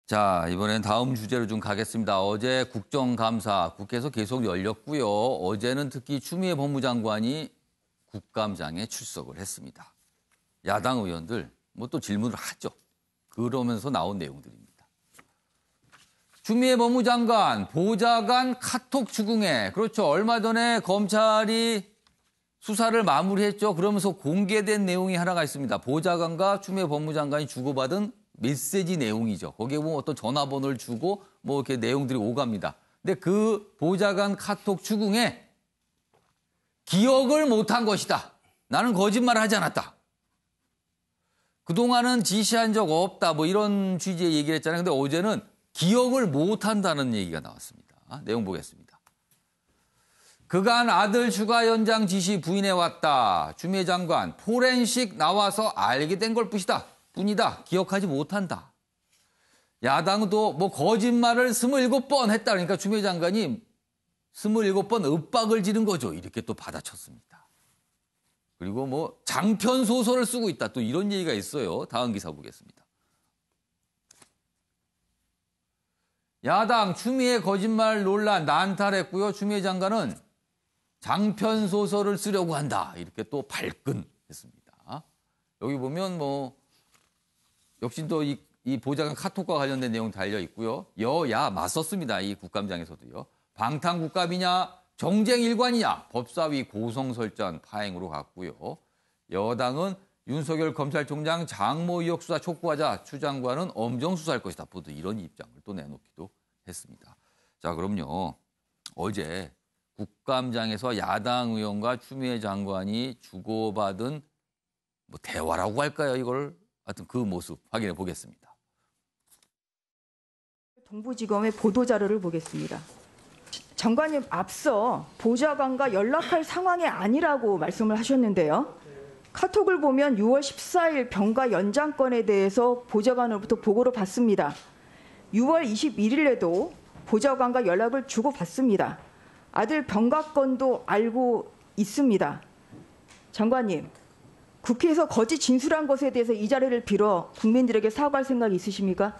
자, 이번엔 다음 주제로 좀 가겠습니다. 어제 국정감사 국회에서 계속 열렸고요. 어제는 특히 추미애 법무장관이 국감장에 출석을 했습니다. 야당 의원들 뭐 또 질문을 하죠. 그러면서 나온 내용들입니다. 추미애 법무장관 보좌관 카톡 추궁에 그렇죠. 얼마 전에 검찰이 수사를 마무리했죠. 그러면서 공개된 내용이 하나가 있습니다. 보좌관과 추미애 법무장관이 주고받은 메시지 내용이죠. 거기에 보면 어떤 전화번호를 주고 뭐 이렇게 내용들이 오갑니다. 근데 그 보좌관 카톡 추궁에 기억을 못한 것이다. 나는 거짓말을 하지 않았다. 그동안은 지시한 적 없다. 뭐 이런 취지의 얘기를 했잖아요. 근데 어제는 기억을 못한다는 얘기가 나왔습니다. 내용 보겠습니다. 그간 아들 추가 연장 지시 부인해왔다. 추미애 장관 포렌식 나와서 알게 된 걸 뿐이다. 기억하지 못한다. 야당도 뭐 거짓말을 27번 했다. 그러니까 추미애 장관이 27번 윽박을 지른 거죠. 이렇게 또 받아쳤습니다. 그리고 뭐 장편 소설을 쓰고 있다. 또 이런 얘기가 있어요. 다음 기사 보겠습니다. 야당 추미애 거짓말 논란 난탈했고요. 추미애 장관은 장편 소설을 쓰려고 한다. 이렇게 또 발끈했습니다. 여기 보면 뭐 역시 또 이 보좌관 카톡과 관련된 내용 달려 있고요. 여야 맞섰습니다. 이 국감장에서도요. 방탄국감이냐 정쟁 일관이냐 법사위 고성설전 파행으로 갔고요. 여당은 윤석열 검찰총장 장모 의혹 수사 촉구하자 추 장관은 엄정 수사할 것이다. 모두 이런 입장을 또 내놓기도 했습니다. 자, 그럼요. 어제 국감장에서 야당 의원과 추미애 장관이 주고받은 뭐 대화라고 할까요? 이걸 하여튼 그 모습 확인해 보겠습니다. 동부지검의 보도자료를 보겠습니다. 장관님 앞서 보좌관과 연락할 상황이 아니라고 말씀을 하셨는데요. 카톡을 보면 6월 14일 병가 연장건에 대해서 보좌관으로부터 보고를 받습니다. 6월 21일에도 보좌관과 연락을 주고받습니다. 아들 병가건도 알고 있습니다. 장관님, 국회에서 거짓 진술한 것에 대해서 이 자리를 빌어 국민들에게 사과할 생각이 있으십니까?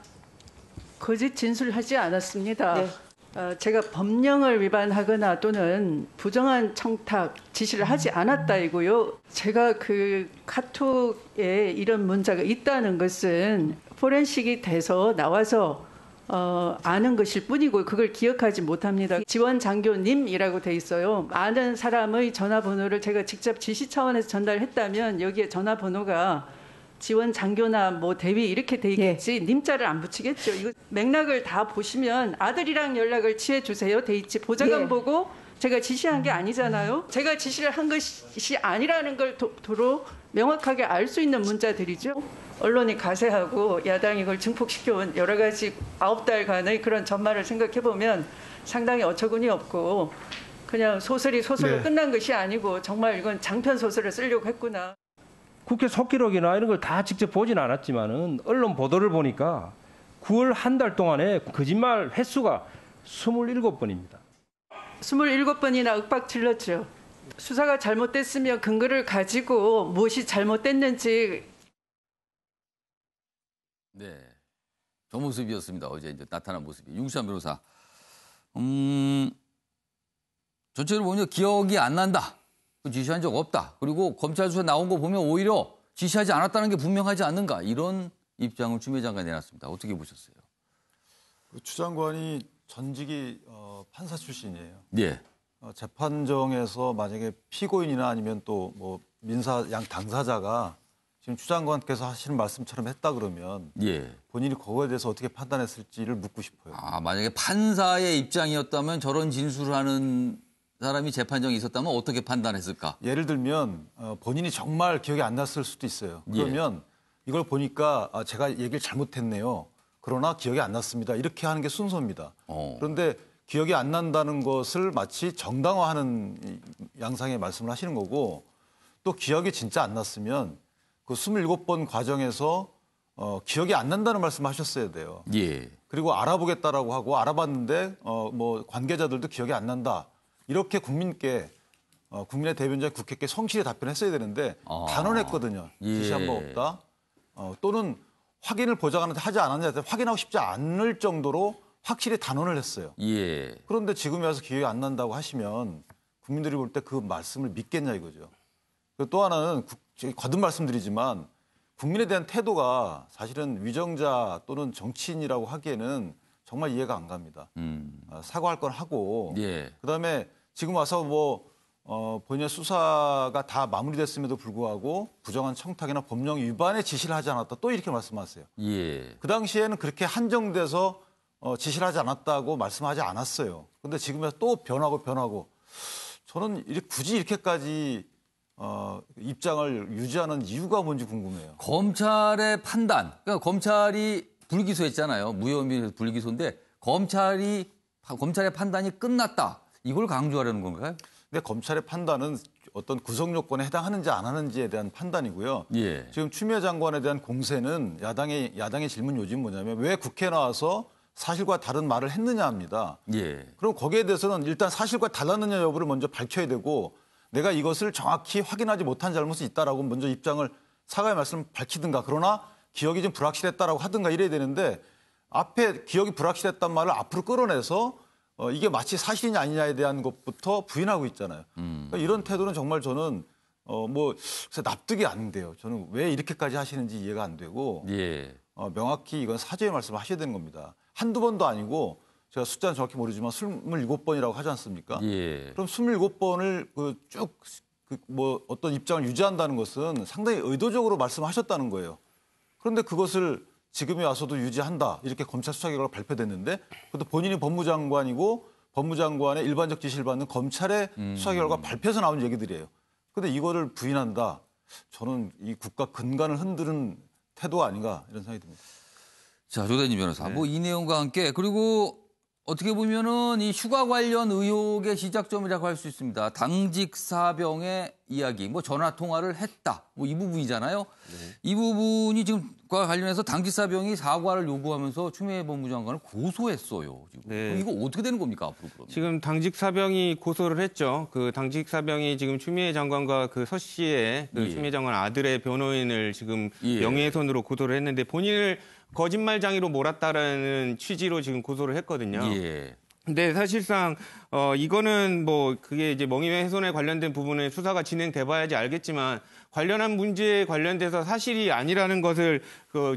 거짓 진술하지 않았습니다. 네. 제가 법령을 위반하거나 또는 부정한 청탁 지시를 하지 않았다이고요. 제가 그 카톡에 이런 문자가 있다는 것은 포렌식이 돼서 나와서 아는 것일 뿐이고 그걸 기억하지 못합니다. 지원 장교님이라고 돼 있어요. 아는 사람의 전화번호를 제가 직접 지시 차원에서 전달했다면 여기에 전화번호가 지원 장교나 뭐 대위 이렇게 돼 있겠지. 님자를 안 붙이겠죠. 이거 맥락을 다 보시면 아들이랑 연락을 취해 주세요 돼 있지. 보좌관 보고 제가 지시한 게 아니잖아요. 제가 지시를 한 것이 아니라는 걸 도로 명확하게 알 수 있는 문자들이죠. 언론이 가세하고 야당이 이걸 증폭시켜온 여러 가지 9달간의 그런 전말을 생각해 보면 상당히 어처구니 없고 그냥 소설이 소설로 끝난 것이 아니고 정말 이건 장편 소설을 쓰려고 했구나. 국회 속기록이나 이런 걸 다 직접 보진 않았지만은 언론 보도를 보니까 9월 한 달 동안에 거짓말 횟수가 27번입니다. 27번이나 윽박 질렀죠. 수사가 잘못됐으면 근거를 가지고 무엇이 잘못됐는지. 네, 저 모습이었습니다. 어제 이제 나타난 모습이. 윤수찬 변호사. 전체적으로 보면 기억이 안 난다. 지시한 적 없다. 그리고 검찰 수사 나온 거 보면 오히려 지시하지 않았다는 게 분명하지 않는가. 이런 입장을 추미애 장관이 내놨습니다. 어떻게 보셨어요? 추 장관이 전직이 판사 출신이에요. 예. 재판정에서 만약에 피고인이나 아니면 또 뭐 민사 양 당사자가 지금 추 장관께서 하시는 말씀처럼 했다 그러면 본인이 그거에 대해서 어떻게 판단했을지를 묻고 싶어요. 만약에 판사의 입장이었다면 저런 진술을 하는 사람이 재판정에 있었다면 어떻게 판단했을까? 예를 들면 본인이 정말 기억이 안 났을 수도 있어요. 그러면 이걸 보니까 제가 얘기를 잘못했네요. 그러나 기억이 안 났습니다. 이렇게 하는 게 순서입니다. 그런데 기억이 안 난다는 것을 마치 정당화하는 양상의 말씀을 하시는 거고 또 기억이 진짜 안 났으면 그 27번 과정에서 기억이 안 난다는 말씀을 하셨어야 돼요. 그리고 알아보겠다라고 하고 알아봤는데 뭐 관계자들도 기억이 안 난다. 이렇게 국민께 국민의 대변자 국회께 성실히 답변했어야 되는데 단언했거든요. 지시한 바 없다. 또는 확인을 보좌관한테 하지 않았냐 확인하고 싶지 않을 정도로 확실히 단언을 했어요. 예. 그런데 지금에 와서 기억이 안 난다고 하시면 국민들이 볼 때 그 말씀을 믿겠냐 이거죠. 또 하나는 거듭 말씀드리지만 국민에 대한 태도가 사실은 위정자 또는 정치인이라고 하기에는 정말 이해가 안 갑니다. 사과할 건 하고 예. 그다음에 지금 와서 본인의 수사가 다 마무리됐음에도 불구하고 부정한 청탁이나 법령 위반의 지시를 하지 않았다. 또 이렇게 말씀하세요. 예. 그 당시에는 그렇게 한정돼서 지시를 하지 않았다고 말씀하지 않았어요. 그런데 지금은 또 변하고 저는 굳이 이렇게까지 입장을 유지하는 이유가 뭔지 궁금해요. 검찰의 판단, 그러니까 검찰이 불기소했잖아요. 무혐의 불기소인데 검찰의 판단이 끝났다. 이걸 강조하려는 건가요? 근데 검찰의 판단은 어떤 구성 요건에 해당하는지 안 하는지에 대한 판단이고요. 예. 지금 추미애 장관에 대한 공세는 야당의 질문 요지는 뭐냐면 왜 국회에 나와서 사실과 다른 말을 했느냐 합니다. 예. 그럼 거기에 대해서는 일단 사실과 달랐느냐 여부를 먼저 밝혀야 되고 내가 이것을 정확히 확인하지 못한 잘못이 있다라고 먼저 입장을 사과의 말씀을 밝히든가 그러나 기억이 좀 불확실했다라고 하든가 이래야 되는데 앞에 기억이 불확실했단 말을 앞으로 끌어내서 이게 마치 사실이냐 아니냐에 대한 것부터 부인하고 있잖아요. 그러니까 이런 태도는 정말 저는 그래서 납득이 안 돼요. 저는 왜 이렇게까지 하시는지 이해가 안 되고 예. 명확히 이건 사죄의 말씀을 하셔야 되는 겁니다. 한두 번도 아니고 제가 숫자는 정확히 모르지만 27번이라고 하지 않습니까? 예. 그럼 27번을 쭉 어떤 입장을 유지한다는 것은 상당히 의도적으로 말씀하셨다는 거예요. 그런데 그것을 지금에 와서도 유지한다. 이렇게 검찰 수사 결과가 발표됐는데 그것도 본인이 법무장관이고 법무장관의 일반적 지시를 받는 검찰의 수사 결과 발표에서 나온 얘기들이에요. 그런데 이거를 부인한다. 저는 이 국가 근간을 흔드는 태도가 아닌가 이런 생각이 듭니다. 자, 조대진 변호사. 이 내용과 함께 그리고 어떻게 보면은 이 휴가 관련 의혹의 시작점이라고 할 수 있습니다. 당직 사병의 이야기, 전화 통화를 했다. 이 부분이잖아요. 이 부분이 지금과 관련해서 당직 사병이 사과를 요구하면서 추미애 법무장관을 고소했어요. 지금. 네. 이거 어떻게 되는 겁니까 앞으로 그러면? 지금 당직 사병이 고소를 했죠. 그 당직 사병이 지금 추미애 장관과 그 서 씨의 예. 추미애 장관 아들의 변호인을 지금 예. 명예훼손으로 고소를 했는데 본인을 거짓말장애로 몰았다라는 취지로 지금 고소를 했거든요. 예. 근데 사실상 이거는 그게 이제 명예훼손에 관련된 부분에 수사가 진행돼 봐야지 알겠지만 관련한 문제에 관련돼서 사실이 아니라는 것을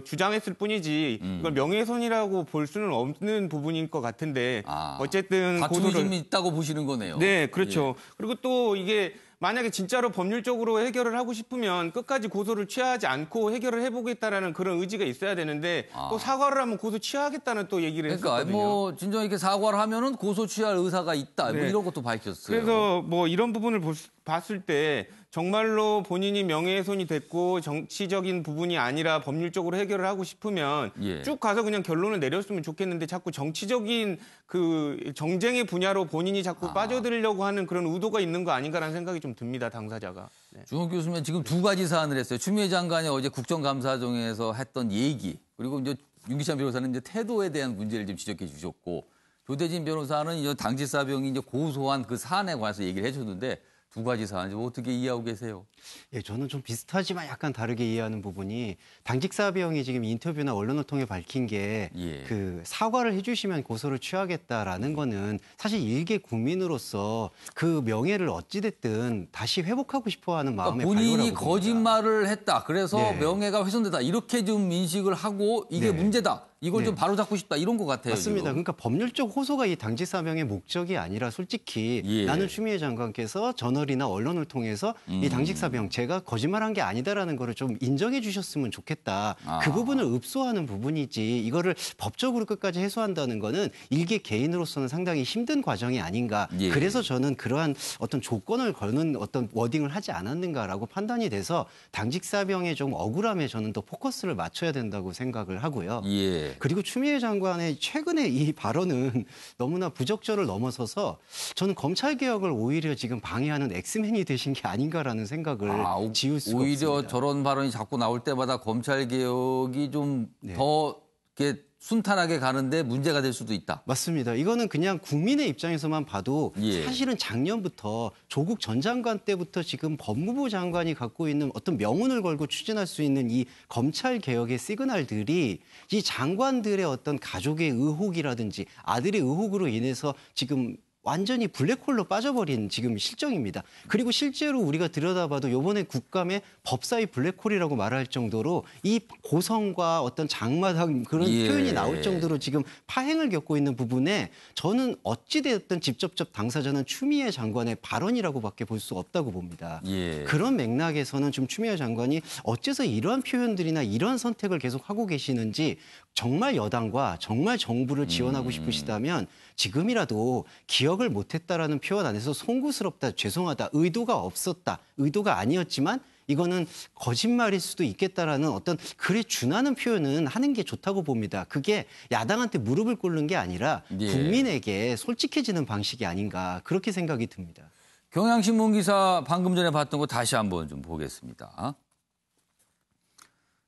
주장했을 뿐이지 이걸 명예훼손이라고 볼 수는 없는 부분일 것 같은데 어쨌든 다툼이 좀 있다고 보시는 거네요. 네, 그렇죠. 예. 그리고 또 이게 만약에 진짜로 법률적으로 해결을 하고 싶으면 끝까지 고소를 취하지 않고 해결을 해보겠다라는 그런 의지가 있어야 되는데 또 사과를 하면 고소 취하겠다는 또 얘기를 그러니까 했었거든요. 진정 이렇게 사과를 하면은 고소 취할 의사가 있다. 네. 이런 것도 밝혔어요. 그래서 이런 부분을 봤을 때 정말로 본인이 명예훼손이 됐고 정치적인 부분이 아니라 법률적으로 해결을 하고 싶으면 예. 쭉 가서 그냥 결론을 내렸으면 좋겠는데 자꾸 정치적인 그 정쟁의 분야로 본인이 자꾸 빠져들려고 하는 그런 의도가 있는 거 아닌가라는 생각이 좀 듭니다. 당사자가. 네. 주홍 교수님 지금 두 가지 사안을 했어요. 추미애 장관이 어제 국정감사정에서 했던 얘기 그리고 이제 윤기찬 변호사는 이제 태도에 대한 문제를 좀 지적해 주셨고 조대진 변호사는 이제 당직사병이 이제 고소한 그 사안에 관해서 얘기를 해줬는데 두 가지 사안 어떻게 이해하고 계세요? 예, 저는 좀 비슷하지만 약간 다르게 이해하는 부분이 당직사병이 지금 인터뷰나 언론을 통해 밝힌 게 예. 그 사과를 해주시면 고소를 취하겠다라는 거는 사실 일개 국민으로서 그 명예를 어찌됐든 다시 회복하고 싶어하는 마음의 그러니까 본인이 발로라고 봅니다. 거짓말을 했다. 그래서 네. 명예가 훼손됐다. 이렇게 좀 인식을 하고 이게 네. 문제다. 이걸 네. 좀 바로잡고 싶다. 이런 것 같아요. 맞습니다. 지금. 그러니까 법률적 호소가 이 당직사병의 목적이 아니라 솔직히 예. 나는 추미애 장관께서 저널이나 언론을 통해서 이 당직사병 제가 거짓말한 게 아니다라는 거를 좀 인정해 주셨으면 좋겠다. 그 부분을 읍소하는 부분이지 이거를 법적으로 끝까지 해소한다는 거는 일개 개인으로서는 상당히 힘든 과정이 아닌가. 예. 그래서 저는 그러한 어떤 조건을 거는 어떤 워딩을 하지 않았는가라고 판단이 돼서 당직사병의 좀 억울함에 저는 더 포커스를 맞춰야 된다고 생각을 하고요. 예. 그리고 추미애 장관의 최근의 이 발언은 너무나 부적절을 넘어서서 저는 검찰개혁을 오히려 지금 방해하는 엑스맨이 되신 게 아닌가라는 생각을 지울 수가 오히려 없습니다. 저런 발언이 자꾸 나올 때마다 검찰 개혁이 좀 더 이렇게 순탄하게 가는데 문제가 될 수도 있다. 맞습니다. 이거는 그냥 국민의 입장에서만 봐도 예. 사실은 작년부터 조국 전 장관 때부터 지금 법무부 장관이 갖고 있는 어떤 명운을 걸고 추진할 수 있는 이 검찰 개혁의 시그널들이 이 장관들의 어떤 가족의 의혹이라든지 아들의 의혹으로 인해서 지금 완전히 블랙홀로 빠져버린 지금 실정입니다. 그리고 실제로 우리가 들여다봐도 이번에 국감에 법사위 블랙홀이라고 말할 정도로 이 고성과 어떤 장마당 그런 예. 표현이 나올 정도로 지금 파행을 겪고 있는 부분에 저는 어찌되었든 직접적 당사자는 추미애 장관의 발언이라고밖에 볼 수 없다고 봅니다. 예. 그런 맥락에서는 좀 추미애 장관이 어째서 이러한 표현들이나 이런 선택을 계속 하고 계시는지 정말 여당과 정말 정부를 지원하고 싶으시다면 지금이라도 기억을 못했다라는 표현 안에서 송구스럽다, 죄송하다, 의도가 없었다, 의도가 아니었지만 이거는 거짓말일 수도 있겠다라는 어떤 글에 준하는 표현은 하는 게 좋다고 봅니다. 그게 야당한테 무릎을 꿇는 게 아니라 예. 국민에게 솔직해지는 방식이 아닌가 그렇게 생각이 듭니다. 경향신문 기사 방금 전에 봤던 거 다시 한번 좀 보겠습니다.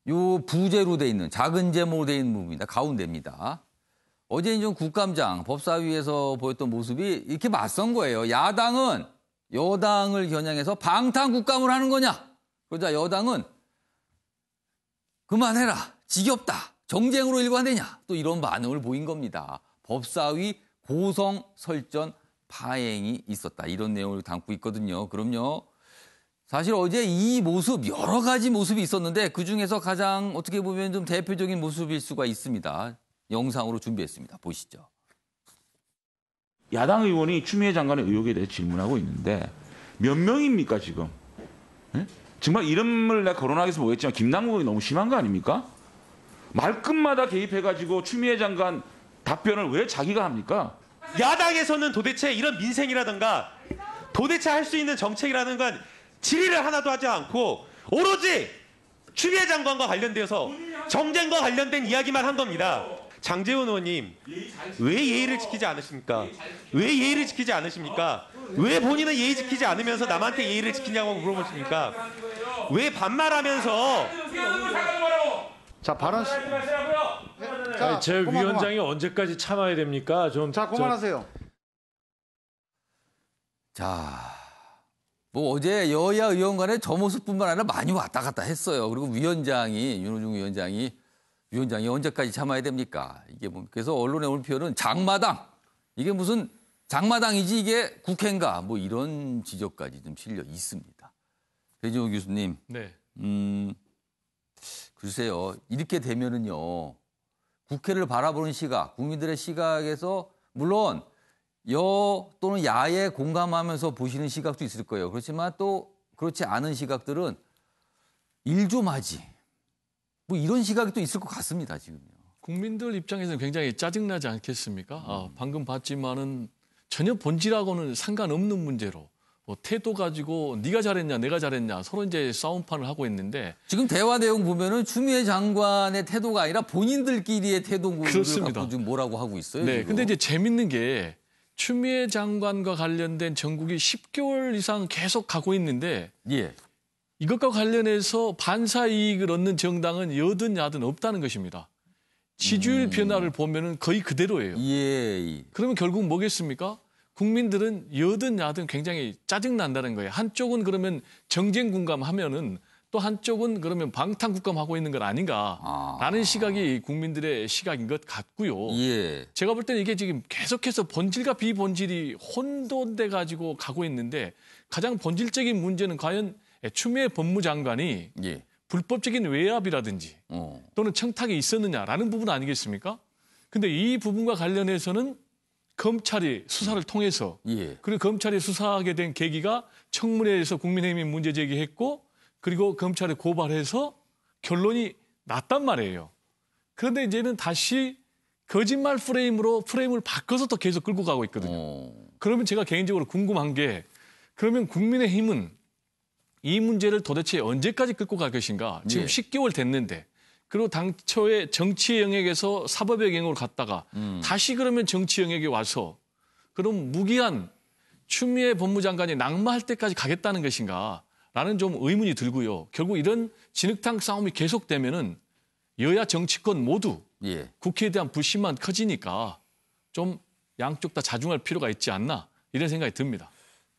요 부제로 돼 있는 작은 제목으로 돼 있는 부분입니다. 가운데입니다. 어제 이제 국감장 법사위에서 보였던 모습이 이렇게 맞선 거예요. 야당은 여당을 겨냥해서 방탄국감을 하는 거냐? 그러자 여당은 그만해라. 지겹다. 정쟁으로 일관되냐? 또 이런 반응을 보인 겁니다. 법사위 고성 설전 파행이 있었다. 이런 내용을 담고 있거든요. 그럼요. 사실 어제 이 모습 여러 가지 모습이 있었는데 그중에서 가장 어떻게 보면 좀 대표적인 모습일 수가 있습니다. 영상으로 준비했습니다. 보시죠. 야당 의원이 추미애 장관의 의혹에 대해 질문하고 있는데 몇 명입니까 지금? 예? 정말 이름을 내가 거론하기 위해서 모르겠지만 김남국이 너무 심한 거 아닙니까? 말끝마다 개입해가지고 추미애 장관 답변을 왜 자기가 합니까? 야당에서는 도대체 이런 민생이라든가 도대체 할 수 있는 정책이라는 건 질의를 하나도 하지 않고 오로지 추미애 장관과 관련돼서 정쟁과 관련된 이야기만 한 겁니다. 장제원 의원님, 왜 예의를 지키지 않으십니까? 왜 예의를 지키지 않으십니까? 왜 본인은 예의 지키지 않으면서 남한테 예의를 지키냐고 물어보십니까? 왜 반말하면서 자, 발언 자, 제 위원장이 언제까지 참아야 됩니까? 자, 그만하세요. 자, 뭐 어제 여야 의원 간에 저 모습뿐만 아니라 많이 왔다 갔다 했어요. 그리고 위원장이 윤호중 위원장이 언제까지 참아야 됩니까? 이게 뭐 그래서 언론에 올 표현은 장마당. 이게 무슨 장마당이지 이게 국회인가? 뭐 이런 지적까지 좀 실려 있습니다. 배진호 교수님. 네. 글쎄요. 이렇게 되면은요. 국회를 바라보는 시각, 국민들의 시각에서 물론 여 또는 야에 공감하면서 보시는 시각도 있을 거예요. 그렇지만 또 그렇지 않은 시각들은 일 좀 하지. 뭐 이런 시각이 또 있을 것 같습니다, 지금요. 국민들 입장에서는 굉장히 짜증나지 않겠습니까? 방금 봤지만은 전혀 본질하고는 상관없는 문제로 뭐 태도 가지고 네가 잘했냐, 내가 잘했냐 서로 이제 싸움판을 하고 있는데 지금 대화 내용 보면은 추미애 장관의 태도가 아니라 본인들끼리의 태도를 갖고 지금 뭐라고 하고 있어요. 네, 지금. 근데 이제 재밌는 게 추미애 장관과 관련된 전국이 10개월 이상 계속 가고 있는데 예. 이것과 관련해서 반사 이익을 얻는 정당은 여든 야든 없다는 것입니다. 지지율 변화를 보면은 거의 그대로예요. 예. 그러면 결국 뭐겠습니까? 국민들은 여든 야든 굉장히 짜증난다는 거예요. 한쪽은 그러면 정쟁 군감하면은 또 한쪽은 그러면 방탄 국감하고 있는 건 아닌가라는 시각이 국민들의 시각인 것 같고요. 예. 제가 볼 때는 이게 지금 계속해서 본질과 비본질이 혼돈돼 가지고 가고 있는데 가장 본질적인 문제는 과연 추미애 법무장관이 예. 불법적인 외압이라든지 또는 청탁이 있었느냐라는 부분 아니겠습니까? 근데 이 부분과 관련해서는 검찰이 수사를 통해서 예. 그리고 검찰이 수사하게 된 계기가 청문회에서 국민의힘이 문제 제기했고 그리고 검찰에 고발해서 결론이 났단 말이에요. 그런데 이제는 다시 거짓말 프레임을 바꿔서 또 계속 끌고 가고 있거든요. 그러면 제가 개인적으로 궁금한 게 그러면 국민의힘은 이 문제를 도대체 언제까지 끌고 갈 것인가? 지금 10개월 됐는데 그리고 당초에 정치 영역에서 사법의 영역으로 갔다가 다시 그러면 정치 영역에 와서 그럼 무기한 추미애 법무장관이 낙마할 때까지 가겠다는 것인가? 라는 좀 의문이 들고요. 결국 이런 진흙탕 싸움이 계속되면은 여야 정치권 모두 예. 국회에 대한 불신만 커지니까 좀 양쪽 다 자중할 필요가 있지 않나 이런 생각이 듭니다.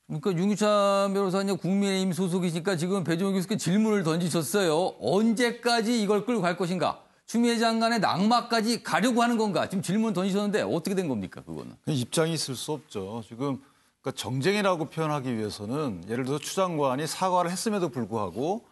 그러니까 윤기찬 변호사님 국민의힘 소속이시니까 지금 배종원 교수께 질문을 던지셨어요. 언제까지 이걸 끌고 갈 것인가? 추미애 장관의 낙마까지 가려고 하는 건가? 지금 질문 던지셨는데 어떻게 된 겁니까? 그거는. 입장이 있을 수 없죠. 지금 그러니까 정쟁이라고 표현하기 위해서는 예를 들어서 추 장관이 사과를 했음에도 불구하고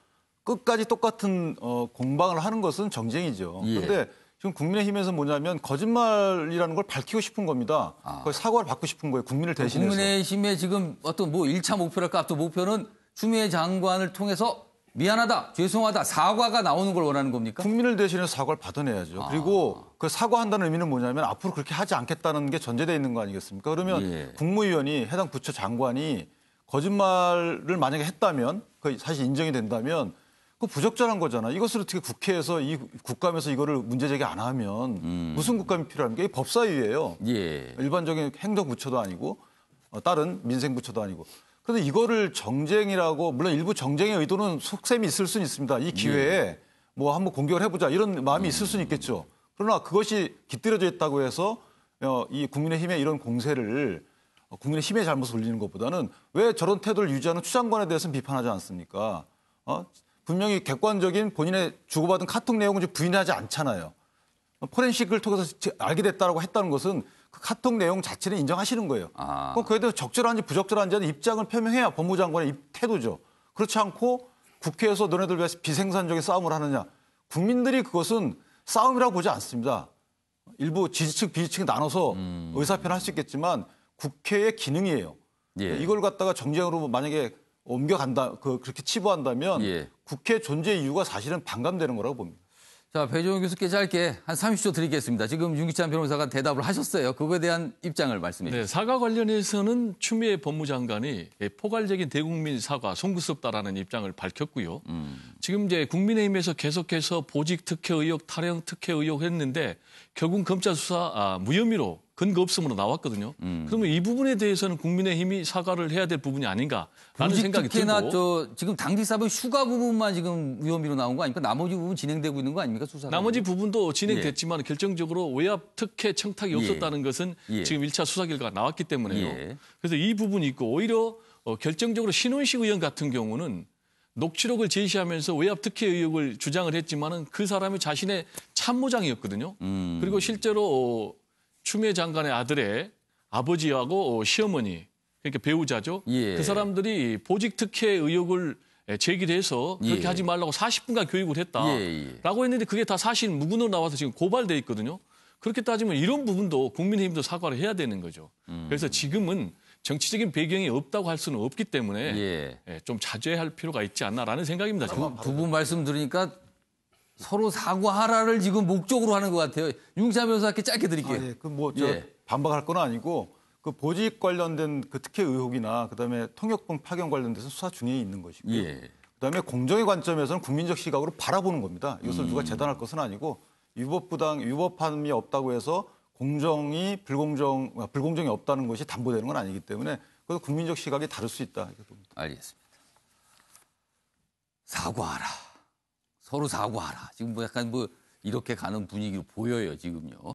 끝까지 똑같은 공방을 하는 것은 정쟁이죠. 예. 그런데 지금 국민의힘에서 뭐냐면 거짓말이라는 걸 밝히고 싶은 겁니다. 거의 사과를 받고 싶은 거예요. 국민을 대신해서. 국민의힘의 지금 어떤 뭐 1차 목표랄까 또 목표는 추미애 장관을 통해서 미안하다, 죄송하다, 사과가 나오는 걸 원하는 겁니까? 국민을 대신해서 사과를 받아내야죠. 그리고 그 사과한다는 의미는 뭐냐면 앞으로 그렇게 하지 않겠다는 게 전제되어 있는 거 아니겠습니까? 그러면 예. 국무위원이 해당 부처 장관이 거짓말을 만약에 했다면 그 사실 인정이 된다면 그 부적절한 거잖아. 이것을 어떻게 국회에서 이 국감에서 이거를 문제 제기 안 하면 무슨 국감이 필요합니까? 이게 법사위예요. 예. 일반적인 행정부처도 아니고 다른 민생부처도 아니고. 그런데 이거를 정쟁이라고 물론 일부 정쟁의 의도는 속셈이 있을 수는 있습니다. 이 기회에 뭐 한번 공격을 해보자 이런 마음이 있을 수는 있겠죠. 그러나 그것이 깃들여져 있다고 해서 이 국민의힘의 이런 공세를 국민의힘의 잘못을 올리는 것보다는 왜 저런 태도를 유지하는 추 장관에 대해서는 비판하지 않습니까? 분명히 객관적인 본인의 주고받은 카톡 내용을 부인하지 않잖아요. 포렌식을 통해서 알게 됐다고 했다는 것은 그 카톡 내용 자체를 인정하시는 거예요. 그럼 그에 대해서 적절한지 부적절한지 하는 입장을 표명해야 법무장관의 태도죠. 그렇지 않고 국회에서 너네들 왜 비생산적인 싸움을 하느냐. 국민들이 그것은 싸움이라고 보지 않습니다. 일부 지지층, 비지층 나눠서 의사표현할 수 있겠지만 국회의 기능이에요. 예. 이걸 갖다가 정쟁으로 만약에 옮겨간다, 그렇게 치부한다면 예. 국회 존재 이유가 사실은 반감되는 거라고 봅니다. 자, 배종원 교수께 짧게 한 30초 드리겠습니다. 지금 윤기찬 변호사가 대답을 하셨어요. 그거에 대한 입장을 말씀해 주세요. 네, 사과 관련해서는 추미애 법무장관이 포괄적인 대국민 사과 송구스럽다라는 입장을 밝혔고요. 지금 이제 국민의힘에서 계속해서 보직 특혜 의혹, 탈영 특혜 의혹 했는데 결국 검찰 수사 무혐의로 근거 없음으로 나왔거든요. 그러면 이 부분에 대해서는 국민의힘이 사과를 해야 될 부분이 아닌가라는 생각이 특히나 들고. 지금 당직사범 휴가 부분만 지금 무혐의로 나온 거 아닙니까? 나머지 부분 진행되고 있는 거 아닙니까? 수사가. 나머지 부분도 진행됐지만 결정적으로 외압 특혜 청탁이 없었다는 것은 지금 1차 수사 결과가 나왔기 때문에요. 그래서 이 부분이 있고 오히려 결정적으로 신원식 의원 같은 경우는 녹취록을 제시하면서 외압 특혜 의혹을 주장을 했지만은 그 사람이 자신의 참모장이었거든요. 그리고 실제로 추미애 장관의 아들의 아버지하고 시어머니, 그러니까 배우자죠. 그 사람들이 보직 특혜 의혹을 제기를 해서 그렇게 하지 말라고 40분간 교육을 했다라고 했는데 그게 다 사실 무근으로 나와서 지금 고발돼 있거든요. 그렇게 따지면 이런 부분도 국민의힘도 사과를 해야 되는 거죠. 그래서 지금은 정치적인 배경이 없다고 할 수는 없기 때문에 좀 자제할 필요가 있지 않나라는 생각입니다. 두 분 말씀 들으니까 서로 사과하라를 지금 목적으로 하는 것 같아요. 윤기찬 변호사께 짧게 드릴게요. 반박할 건 아니고 그 보직 관련된 그 특혜 의혹이나 그다음에 통역병 파견 관련돼서 수사 중에 있는 것이고요. 그다음에 공정의 관점에서는 국민적 시각으로 바라보는 겁니다. 이것을 누가 재단할 것은 아니고 위법함이 없다고 해서 불공정이 없다는 것이 담보되는 건 아니기 때문에 그래서 국민적 시각이 다를 수 있다. 이렇게 봅니다. 알겠습니다. 사과하라. 서로 사과하라. 지금 뭐 약간 이렇게 가는 분위기로 보여요, 지금요.